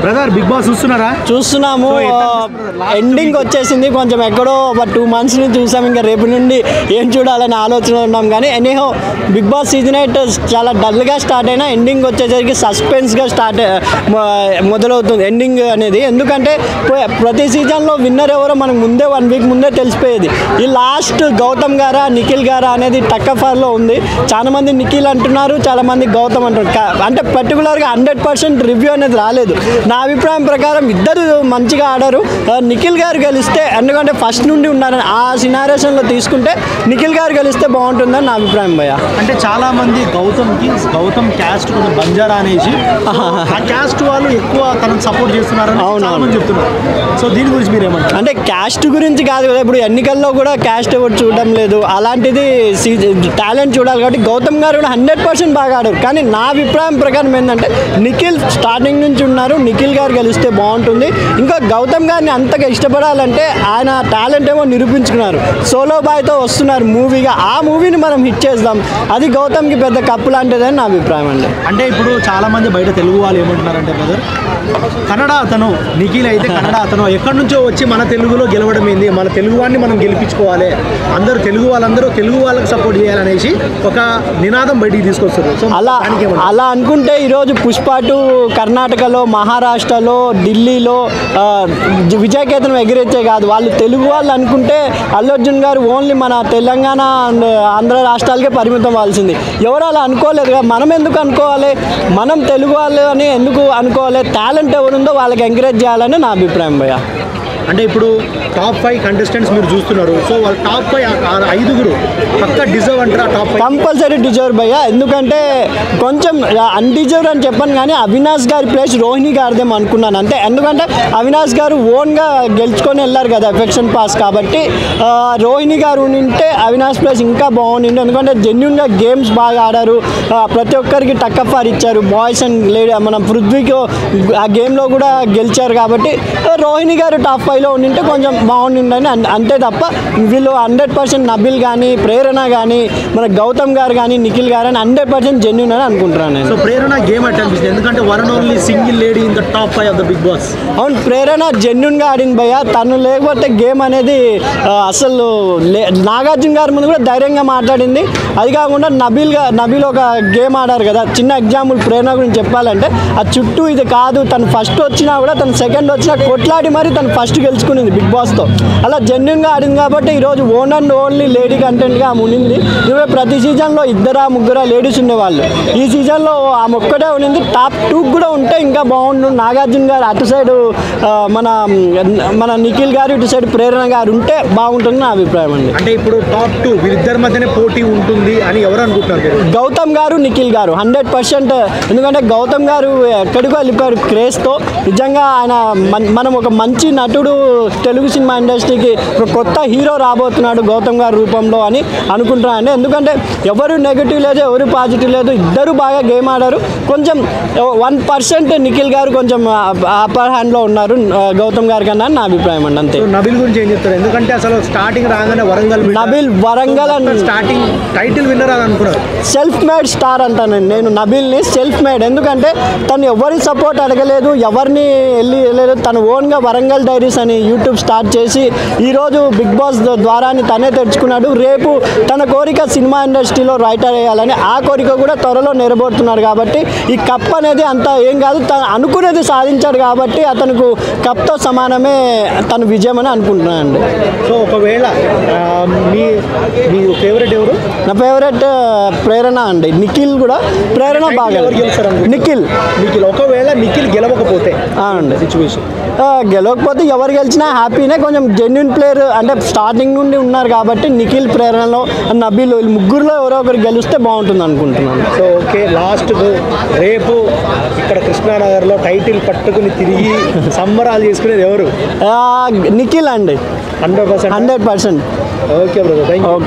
Brother big boss చూస్తున్నాము. Ending వచ్చేసింది. కొంచెం ఎక్కడో ఒక 2 months నుంచి చూసాం. ఇంకా రేపు నుండి ఏం చూడాలని ఆలోచన ఉన్నాం. కానీ ఎనీహో బిగ్ బాస్ సీజన్ 8 చాలా డల్గా స్టార్ట్ అయినా ఎండింగ్ వచ్చేసరికి సస్పెన్స్గా మొదలవుతుంది ఎండింగ్ అనేది. ఎందుకంటే ప్రతి సీజన్లో విన్నర్ ఎవరో మనకు ముందే 1 week ముందే తెలిసిపోయేది. ఈ లాస్ట్ గౌతమ్ గారా నిఖిల్ గారా అనేది టక్కఫర్లో ఉంది. చాలామంది నిఖిల్ అంటున్నారు, చాలామంది గౌతమ్ అంటున్నారు. అంటే పర్టికులర్గా 100% రివ్యూ అనేది రాలేదు. నా అభిప్రాయం ప్రకారం ఇద్దరు మంచిగా ఆడారు. నిఖిల్ గారు గెలిస్తే, ఎందుకంటే ఫస్ట్ నుండి ఉన్నారని ఆ సినారేషన్లో తీసుకుంటే నిఖిల్ గారు గెలిస్తే బాగుంటుందని నా అభిప్రాయం భయ్య. అంటే చాలా మంది గౌతమ్ క్యాస్ట్ కొంచెం బంజారా అనేసి ఆ క్యాస్ట్ వాళ్ళు ఎక్కువ తనకు సపోర్ట్ చేస్తున్నారు అని చెప్తున్నారు. సో దీని గురించి మీరు ఏమంటారు? అంటే క్యాస్ట్ గురించి కాదు కదా, ఇప్పుడు ఎన్నికల్లో కూడా క్యాస్ట్ ఎవరు చూడడం లేదు. అలాంటిది టాలెంట్ చూడాలి కాబట్టి గౌతమ్ గారు కూడా 100% బాగా ఆడారు. కానీ నా అభిప్రాయం ప్రకారం ఏంటంటే నిఖిల్ స్టార్టింగ్ నుంచి ఉన్నారు, నిఖిల్ గారు గెలిస్తే బాగుంటుంది. ఇంకా గౌతమ్ గారిని అంతగా ఇష్టపడాలంటే ఆయన టాలెంట్ ఏమో నిరూపించుకున్నారు. సోలో బాయ్తో వస్తున్నారు మూవీగా, ఆ మూవీని మనం హిట్ చేద్దాం. అది గౌతమ్కి పెద్ద కప్పు లాంటిదని నా అభిప్రాయం అండి. అంటే ఇప్పుడు చాలామంది బయట తెలుగు వాళ్ళు ఏమంటున్నారంటే బ్రదర్, కన్నడ అతను నిఖిల్ అయితే కన్నడ అతను ఎక్కడి నుంచో వచ్చి మన తెలుగులో గెలవడం ఏంది, మన తెలుగు వాడిని మనం గెలిపించుకోవాలి, అందరూ తెలుగు వాళ్ళకి సపోర్ట్ చేయాలనేసి ఒక నినాదం బయటికి తీసుకొస్తారు. సో అలా అనుకుంటే ఈరోజు పుష్ప 2 కర్ణాటకలో, మహారాష్ట్రలో, ఢిల్లీలో విజయకేతనం ఎగిరేచ్చే కాదు. వాళ్ళు తెలుగు వాళ్ళు అనుకుంటే అల్లు అర్జున్ గారు ఓన్లీ మన తెలంగాణ అండ్ ఆంధ్ర రాష్ట్రాలకే పరిమితం అవ్వాల్సింది. ఎవరు అలా అనుకోలేదు కదా, మనం ఎందుకు అనుకోవాలి? మనం తెలుగు వాళ్ళు అని ఎందుకు అనుకోవాలి? టాలెంట్ ఎవరుందో వాళ్ళకి ఎంకరేజ్ చేయాలని నా అభిప్రాయం భయ్య. అంటే ఇప్పుడు టాప్ 5 కంటెస్టెంట్స్ మీరు చూస్తున్నారు. సో వాళ్ళు టాప్ 5 5 పక్క డిజర్వ్ అంటారా? టాప్ 5 కంపల్సరీ డిజర్వ్ భయ్య. ఎందుకంటే కొంచెం అన్డిజర్వ్ అని చెప్పాను, కానీ అవినాష్ గారి ప్లేస్ రోహిణి గారిదేమో అనుకున్నాను అంతే. ఎందుకంటే అవినాష్ గారు ఓన్గా గెలుచుకొని వెళ్ళారు కదా ఎఫెక్షన్ పాస్ కాబట్టి. రోహిణి గారు ఉంటే అవినాష్ ప్లేస్ ఇంకా బాగుండింది. ఎందుకంటే జెన్యున్గా గేమ్స్ బాగా ఆడారు, ప్రతి ఒక్కరికి టక్కఫార్ ఇచ్చారు. బాయ్స్ అండ్ లేడీ మన పృథ్వీకి ఆ గేమ్లో కూడా గెలిచారు కాబట్టి రోహిణి గారు టాప్ 5లో ఉండింటే కొంచెం బాగుండిందని అంతే తప్ప వీళ్ళు 100% నబిల్ కానీ, ప్రేరణ కానీ, మన గౌతమ్ గారు కానీ, నిఖిల్ గారు అని 100% జెన్యూన్ అని అనుకుంటున్నాను నేను. సో ప్రేరణ గేమ్ అంటే అనిపిస్తుంది, ఎందుకంటే one and only single lady in the top 5 of the Bigg Boss. అవును, ప్రేరణ జెన్యూన్గా ఆడింది భయ్య. తను లేకపోతే గేమ్ అనేది అసలు నాగార్జున గారి ముందు కూడా ధైర్యంగా మాట్లాడింది. అది కాకుండా నబిల్ ఒక గేమ్ ఆడారు కదా. చిన్న ఎగ్జాంపుల్ ప్రేరణ గురించి చెప్పాలంటే, ఆ చుట్టూ ఇది కాదు, తను ఫస్ట్ వచ్చినా కూడా తను సెకండ్ వచ్చినా కొట్లాడి మరి తను ఫస్ట్ గెలుచుకునింది బిగ్ బాస్తో. అలా జెన్యున్గా ఆడింది కాబట్టి ఈరోజు ఓన్లీ లేడీ కంటెంట్గా ఆమె ఉండింది. ఇవే ప్రతి సీజన్లో 2-3 లేడీస్ ఉండేవాళ్ళు. ఈ సీజన్లో ఆమె ఒక్కటే ఉండింది. టాప్ 2 కూడా ఉంటే ఇంకా బాగుండు. నాగార్జున గారు అటు సైడు, మన నిఖిల్ గారు ఇటు సైడ్ ప్రేరణ గారు ఉంటే బాగుంటుంది నా అభిప్రాయం అండి. అంటే ఇప్పుడు టాప్ 2 వీరిద్దరి మధ్యనే పోటీ ఉంటుంది అని ఎవరు అనుకుంటున్నారు? గౌతమ్ గారు, నిఖిల్ గారు 100%. ఎందుకంటే గౌతమ్ గారు ఎక్కడికో వెళ్ళిపోయారు క్రేజ్తో. నిజంగా ఆయన మనం ఒక మంచి నటుడు, తెలుగు సినిమా ఇండస్ట్రీకి ఒక కొత్త హీరో రాబోతున్నాడు గౌతమ్ గారి రూపంలో అని అనుకుంటున్నాను. ఎందుకంటే ఎవరు నెగిటివ్ లేదు, ఎవరు పాజిటివ్ లేదు, ఇద్దరు బాగా గేమ్ ఆడారు. కొంచెం 1% నిఖిల్ గారు కొంచెం అప్పర్ హ్యాండ్లో ఉన్నారు గౌతమ్ గారి కన్నా నా అభిప్రాయం అండి. అంతే. నబిల్ గురించి ఏం చెప్తారు? ఎందుకంటే అసలు స్టార్టింగ్ రాగానే వరంగల్ స్టార్టింగ్ టైటిల్ విన్నర్ అని అనుకున్నారు. సెల్ఫ్ మేడ్ స్టార్ అంటానండి నేను నబిల్ని. సెల్ఫ్ మేడ్, ఎందుకంటే తను ఎవరి సపోర్ట్ అడగలేదు, ఎవరిని వెళ్ళలేదు. తను ఓన్గా వరంగల్ డైరీస్ అని యూట్యూబ్ స్టార్ట్ చేసి ఈరోజు బిగ్ బాస్ ద్వారాని తనే తెచ్చుకున్నాడు. రేపు తన కోరిక సినిమా ఇండస్ట్రీలో రైటర్ అయ్యాలని, ఆ కోరిక కూడా త్వరలో నెరవేరుతున్నాడు. కాబట్టి ఈ కప్ అనేది అంత ఏం కాదు, తను అనుకునేది సాధించాడు కాబట్టి అతనికి కప్తో సమానమే తన విజయం అని అనుకుంటున్నానండి. సో ఒకవేళ మీ ఫేవరెట్ ఎవరు? నా ఫేవరెట్ ప్రేరణ అండి. నిఖిల్ కూడా, ప్రేరణ బాగా. నిఖిల్ ఒకవేళ నిఖిల్ గెలవకపోతే అండి సిచ్యువేషన్, గెలవకపోతే ఎవరు గెలిచినా హ్యాపీనే. కొంచెం జెన్యున్ ప్లేయర్ అంటే స్టార్టింగ్ నుండి ఉన్నారు కాబట్టి నిఖిల్, ప్రేరణలో, నబిల్ ముగ్గురులో ఎవరో ఒకరు గెలిస్తే బాగుంటుంది అనుకుంటున్నాను. సో ఓకే, లాస్ట్ రేపు ఇక్కడ కృష్ణానగర్లో టైటిల్ పట్టుకుని తిరిగి సంబరాలు చేసుకునేది ఎవరు? నిఖిల్ అండి, 100%. Okay brother, thank you. Okay.